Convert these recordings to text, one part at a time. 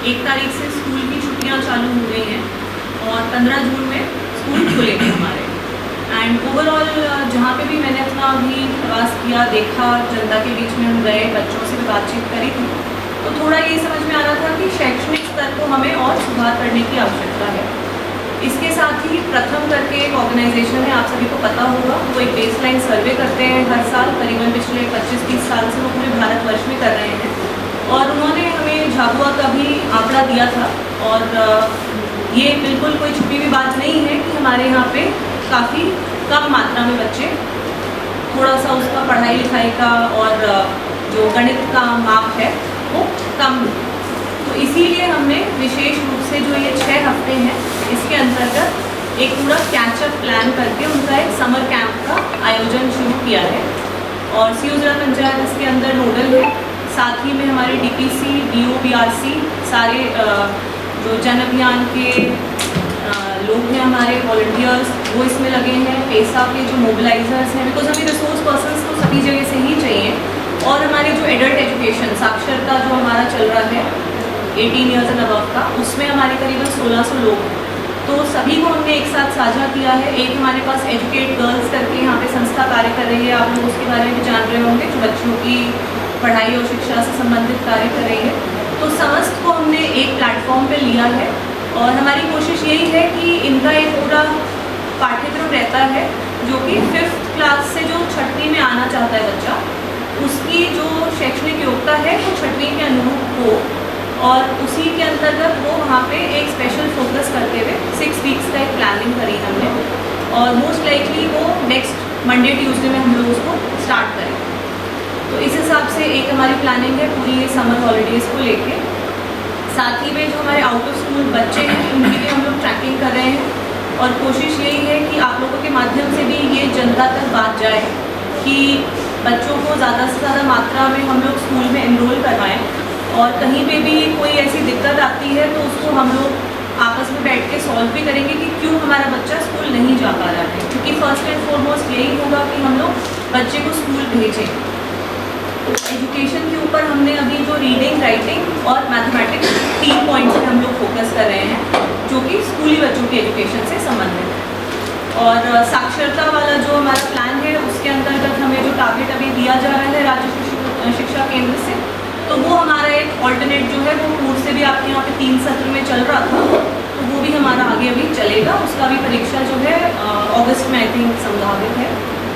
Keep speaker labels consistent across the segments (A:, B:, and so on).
A: 1 तारीख से स्कूल की छुट्टियां चालू हो गई हैं और 15 जून में स्कूल खुलेंगे हमारे। एंड ओवरऑल जहाँ पे भी मैंने अपना अभी प्रवास किया, देखा, जनता के बीच में हम गए, बच्चों से भी बातचीत करी थी, तो थोड़ा ये समझ में आ रहा था कि शैक्षणिक स्तर को हमें और सुधार करने की आवश्यकता है। इसके साथ ही प्रथम करके एक ऑर्गेनाइजेशन है, आप सभी को पता होगा, वो एक बेसलाइन सर्वे करते हैं हर साल, करीबन पिछले 25-30 साल से वो पूरे भारतवर्ष में कर रहे हैं। और उन्होंने हमें झाबुआ का भी आंकड़ा दिया था और ये बिल्कुल कोई छुपी हुई बात नहीं है कि हमारे यहाँ पे काफ़ी कम मात्रा में बच्चे, थोड़ा सा उसका पढ़ाई लिखाई का और जो गणित का माप है वो कम। तो इसीलिए हमने विशेष रूप से जो ये 6 हफ्ते हैं इसके अंतर्गत एक पूरा कैचअप प्लान करके उनका एक समर कैंप का आयोजन शुरू किया है। और सीओ जिला पंचायत इसके अंदर नोडल है, साथ ही में हमारे डीपीसी, डीओ, बीआरसी, सारे जो जन अभियान के लोग हैं, हमारे वॉलंटियर्स, वो इसमें लगे हैं, पेशा के जो मोबिलाइजर्स हैं, बिकॉज हमें रिसोर्स पर्सन्स तो सभी जगह से ही चाहिए। और हमारे जो एडल्ट एजुकेशन, साक्षरता जो हमारा चल रहा है 18 ईयर्स एंड अबव का, उसमें हमारे करीबन 1600 लोग हैं। तो सभी को हमने एक साथ साझा किया है। एक हमारे पास एजुकेट गर्ल्स करके यहाँ पे संस्था कार्य कर रही है, आप लोग उसके बारे में भी जान रहे होंगे, जो बच्चों की पढ़ाई और शिक्षा से संबंधित कार्य कर रही है। तो समस्त को हमने एक प्लेटफॉर्म पे लिया है और हमारी कोशिश यही है कि इनका एक पूरा पाठ्यक्रम रहता है, जो कि 5th क्लास से जो 6वीं में आना चाहता है बच्चा, उसकी जो शैक्षणिक योग्यता है वो 6वीं के अनुरूप हो, और उसी के अंतर्गत वो वहाँ पे एक स्पेशल फोकस करते हुए 6 वीक्स का एक प्लानिंग करी हमने। और मोस्ट लाइकली वो नेक्स्ट मंडे ट्यूसडे में हम लोग उसको स्टार्ट करेंगे। तो इस हिसाब से एक हमारी प्लानिंग है पूरी ये समर हॉलीडेज़ को लेके। साथ ही में जो हमारे आउट ऑफ स्कूल बच्चे हैं उनकी भी हम लोग ट्रैकिंग कर रहे हैं और कोशिश यही है कि आप लोगों के माध्यम से भी ये जनता तक बात जाए कि बच्चों को ज़्यादा से ज़्यादा मात्रा में हम लोग स्कूल में एनरोल करवाएं। और कहीं पे भी कोई ऐसी दिक्कत आती है तो उसको हम लोग आपस में बैठ के सॉल्व भी करेंगे कि क्यों हमारा बच्चा स्कूल नहीं जा पा रहा है, क्योंकि फर्स्ट एंड फॉरमोस्ट यही होगा कि हम लोग बच्चे को स्कूल भेजें। तो एजुकेशन के ऊपर हमने अभी जो रीडिंग, राइटिंग और मैथमेटिक्स 3 पॉइंट्स पे हम लोग फोकस कर रहे हैं, जो कि स्कूली बच्चों की एजुकेशन से संबंधित है। और साक्षरता वाला जो हमारा प्लान है उसके अंतर्गत हमें जो टारगेट अभी दिया जा रहा है राज्य शिक्षा केंद्र से, तो वो हमारा एक ऑल्टरनेट जो है वो पूर्व से भी आपके यहाँ पे 3 सत्र में चल रहा था, तो वो भी हमारा आगे अभी चलेगा। उसका भी परीक्षा जो है अगस्त में आई थिंक संभावित है।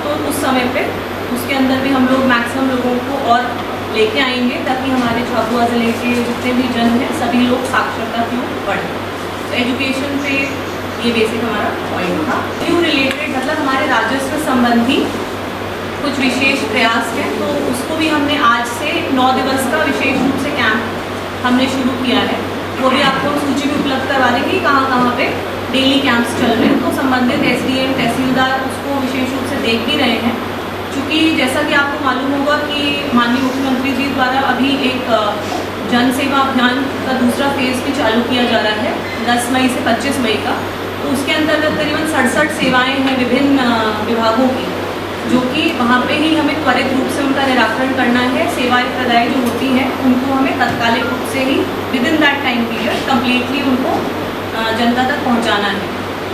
A: तो उस समय पे उसके अंदर भी हम लोग मैक्सिमम लोगों को और लेके आएंगे ताकि हमारे झाबुआ ज़िले के जितने भी जन हैं सभी लोग साक्षरता की ओर बढ़ें। तो एजुकेशन पे ये बेसिक हमारा पॉइंट था। न्यू रिलेटेड मतलब हमारे राजस्व संबंधी कुछ विशेष प्रयास हैं, तो उसको भी हमने आज से 9 दिवस का विशेष रूप से कैंप हमने शुरू किया है। वो भी आपको सूची में उपलब्ध करवा देंगे कहाँ कहाँ पे डेली कैंप्स चल रहे हैं। तो संबंधित SDM, तहसीलदार उसको विशेष रूप से देख भी रहे हैं, क्योंकि जैसा कि आपको मालूम होगा कि माननीय मुख्यमंत्री जी द्वारा अभी एक जन सेवा अभियान का दूसरा फेज़ भी चालू किया जा रहा है 10 मई से 25 मई का। तो उसके अंतर्गत करीबन 67 सेवाएँ हैं विभिन्न विभागों की, जो कि वहाँ पे ही हमें त्वरित रूप से उनका निराकरण करना है। सेवाएं प्रदाय जो होती हैं उनको हमें तत्कालिक रूप से ही within that time period completely उनको जनता तक पहुँचाना है।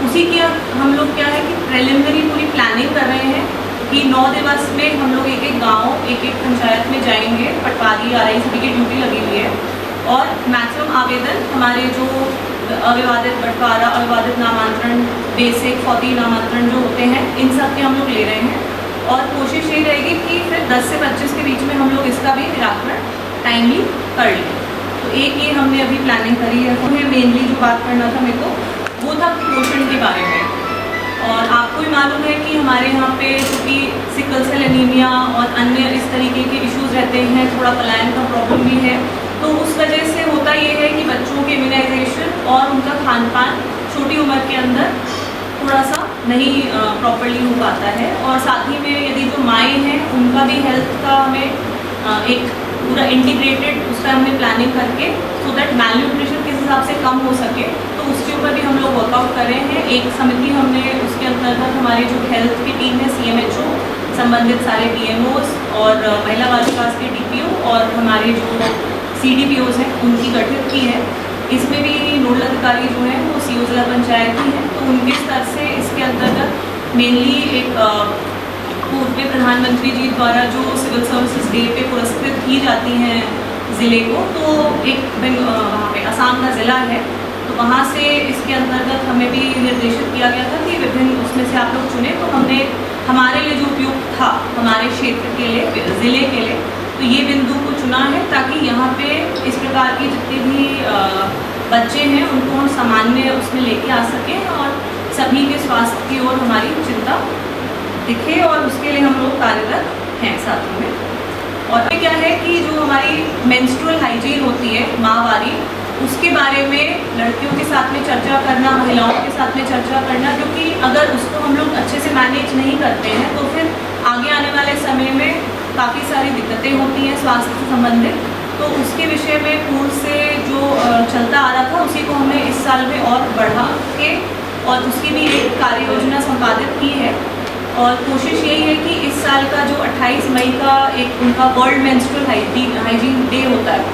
A: उसी की हम लोग क्या है कि प्रिलिमिनरी पूरी प्लानिंग कर रहे हैं कि 9 दिवस में हम लोग एक एक गाँव, एक एक पंचायत में जाएंगे। पटवारी, RI सभी की ड्यूटी लगी हुई है और मैक्सिमम आवेदन हमारे जो अविवादित बंटवारा, अविवादित नामांतरण, बेसिक, फौती नामांतरण जो होते हैं, इन सब के हम लोग ले रहे हैं। और कोशिश यही रहेगी कि फिर 10 से 25 के बीच में हम लोग इसका भी निराकरण टाइमली कर लें। तो एक ये हमने अभी प्लानिंग करी है। उन्हें मेनली जो बात करना था मेरे को वो था कुपोषण के बारे में। और आपको भी मालूम है कि हमारे यहाँ पे क्योंकि सिकल सेल एनीमिया और अन्य इस तरीके के इश्यूज़ रहते हैं, थोड़ा पलायन का प्रॉब्लम भी है, तो उस वजह से होता ये है कि बच्चों के इम्यूनाइजेशन और उनका खान पान छोटी उम्र के अंदर थोड़ा सा नहीं प्रॉपरली हो पाता है। और साथ ही में यदि जो माएँ हैं उनका भी हेल्थ का हमें एक पूरा इंटीग्रेटेड उसका हमने प्लानिंग करके सो दैट मैलन्यूट्रिशन किस हिसाब से कम हो सके, तो उसके ऊपर भी हम लोग वर्कआउट कर रहे हैं। एक समिति हमने उसके अंतर्गत हमारी जो हेल्थ की टीम है CMHO, संबंधित सारे DMOs और महिला बाल विकास के DPO और हमारे जो CDPOs हैं उनकी गठित की है। इसमें भी नोडल अधिकारी जो हैं वो CO जिला पंचायत ही हैं, तो उनके स्तर से इसके अंतर्गत मेनली एक पूर्व प्रधानमंत्री जी द्वारा जो सिविल सर्विसेज डे पे पुरस्कृत की जाती हैं ज़िले को, तो एक वहाँ पे असम का ज़िला है, तो वहाँ से इसके अंतर्गत हमें भी निर्देशित किया गया था कि विभिन्न उसमें से आप लोग चुने। तो हमने हमारे लिए जो उपयुक्त था हमारे क्षेत्र के लिए, ज़िले के लिए, तो ये बिंदु को चुना है ताकि यहाँ पे इस प्रकार के जितने भी बच्चे हैं उनको हम सामान्य उसमें लेके आ सकें और सभी के स्वास्थ्य की ओर हमारी चिंता दिखे, और उसके लिए हम लोग कार्यरत हैं साथ में। और क्या है कि जो हमारी मेंस्ट्रुअल हाइजीन होती है माहवारी, उसके बारे में लड़कियों के साथ में चर्चा करना, महिलाओं के साथ में चर्चा करना, क्योंकि अगर उसको हम लोग अच्छे से मैनेज नहीं करते हैं तो फिर आगे आने वाले समय में काफ़ी सारी दिक्कतें होती हैं स्वास्थ्य से संबंधित। तो उसके विषय में पूर्व से जो चलता आ रहा था उसी को हमने इस साल में और बढ़ा के और उसकी भी एक कार्य योजना संपादित की है। और कोशिश यही है कि इस साल का जो 28 मई का एक उनका वर्ल्ड मेंस्ट्रुअल हाइजीन डे होता है,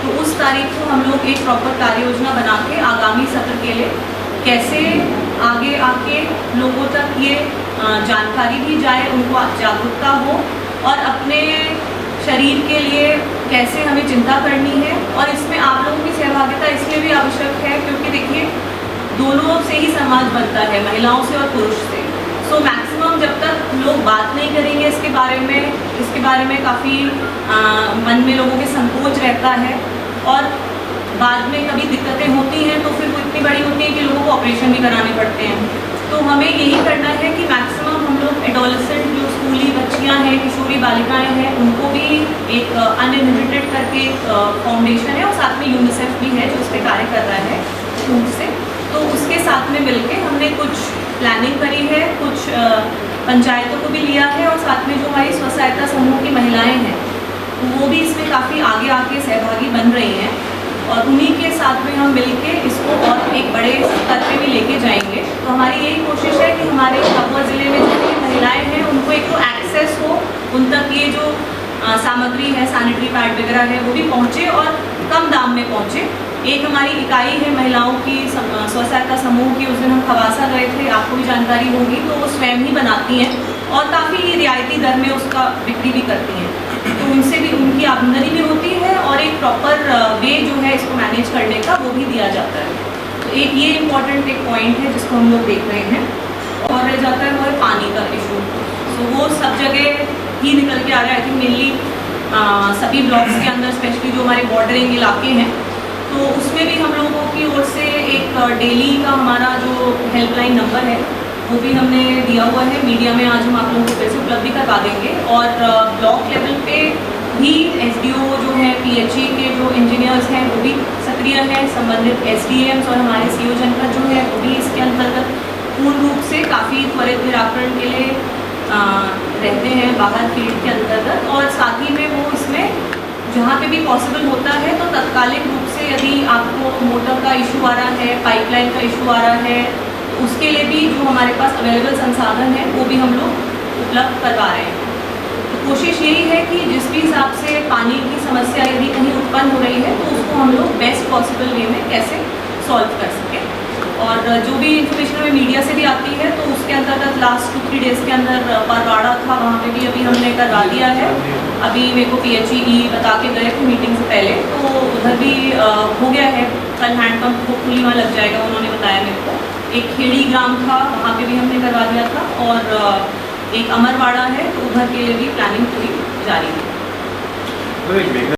A: तो उस तारीख को हम लोग एक प्रॉपर कार्य योजना बना के आगामी सत्र के लिए कैसे आगे आके लोगों तक ये जानकारी भी जाए, उनको जागरूकता हो, और अपने शरीर के लिए कैसे हमें चिंता करनी है। और इसमें आप लोगों की सहभागिता इसलिए भी आवश्यक है क्योंकि देखिए दोनों से ही समाज बनता है, महिलाओं से और पुरुष से। सो मैक्सिमम जब तक लोग बात नहीं करेंगे इसके बारे में काफ़ी मन में लोगों के संकोच रहता है, और बाद में कभी दिक्कतें होती हैं तो फिर वो इतनी बड़ी होती है कि लोगों को ऑपरेशन भी कराने पड़ते हैं। तो हमें यही करना है कि मैक्सिमम हम लोग एडोलेसेंट जो स्कूली बच्चियां हैं, किशोरी बालिकाएं हैं, उनको भी एक अनइनहिबिटेड करके एक फाउंडेशन है और साथ में यूनिसेफ भी है जो उस पर कार्य कर रहा है उससे, तो उसके साथ में मिलके हमने कुछ प्लानिंग करी है, कुछ पंचायतों को भी लिया है, और साथ में जो हमारी स्व सहायता समूह की महिलाएँ हैं वो भी इसमें काफ़ी आगे आके सहभागी बन रही हैं, और उन्हीं के साथ में हम मिलके इसको और एक बड़े स्तर पे भी लेके जाएंगे। तो हमारी यही कोशिश है कि हमारे झाबुआ ज़िले में जितनी महिलाएं हैं उनको एक तो एक्सेस हो, उन तक ये जो सामग्री है, सैनिटरी पैड वगैरह है, वो भी पहुँचे और कम दाम में पहुँचे। एक हमारी इकाई है महिलाओं की स्व सहायता समूह की, उस दिन हम खवासा गए थे, आपको भी जानकारी होगी, तो वो स्वयं ही बनाती हैं और काफ़ी रियायती दर में उसका बिक्री भी करती हैं, तो उनसे भी उनकी आमदनी भी होती है और एक प्रॉपर वे जो है इसको मैनेज करने का वो भी दिया जाता है। तो एक ये इम्पॉर्टेंट एक पॉइंट है जिसको हम लोग देख रहे हैं। और रह जाता है वो है पानी का इशू, तो वो सब जगह ही निकल के आ रहा है। आई थिंक मेनली सभी ब्लॉक्स के अंदर, स्पेशली जो हमारे बॉर्डरिंग इलाके हैं, तो उसमें भी हम लोगों की ओर से एक डेली का हमारा जो हेल्पलाइन नंबर है वो भी हमने दिया हुआ है। मीडिया में आज हम आप लोगों को फिर से उपलब्ध करवा देंगे, और ब्लॉक लेवल पे भी SDO जो है, PHE के जो इंजीनियर्स हैं वो भी सक्रिय हैं, संबंधित SDMs और हमारे CO जनपद जो है वो भी इसके अंतर्गत पूर्ण रूप से काफ़ी त्वरित निराकरण के लिए रहते हैं बाहर फील्ड के अंतर्गत। और साथ ही में वो इसमें जहाँ पे भी पॉसिबल होता है तो तत्कालिक रूप से यदि आपको मोटर का इशू आ रहा है, पाइपलाइन का इशू आ रहा है, तो उसके लिए भी जो हमारे पास अवेलेबल संसाधन है वो भी हम लोग उपलब्ध करवा रहे हैं। तो कोशिश यही है कि जिस भी हिसाब से पानी की समस्या यदि कहीं उत्पन्न हो रही है तो उसको हम लोग बेस्ट पॉसिबल वे में कैसे सॉल्व कर सकें। और जो भी इन्फॉर्मेशन हमें मीडिया से भी आती है तो उसके अंतर्गत लास्ट 2-3 डेज़ के अंदर परवाड़ा था, वहाँ पे भी अभी हमने करवा दिया है। अभी मेरे को PHE बता के गए थे मीटिंग से पहले, तो उधर भी हो गया है। कल हैंडपम्प होपफुली वहाँ लग जाएगा, उन्होंने बताया मेरे को। एक खेड़ी ग्राम था, वहाँ पे भी हमने करवा दिया था, और एक अमरवाड़ा है तो उधर के लिए भी प्लानिंग पूरी जारी है।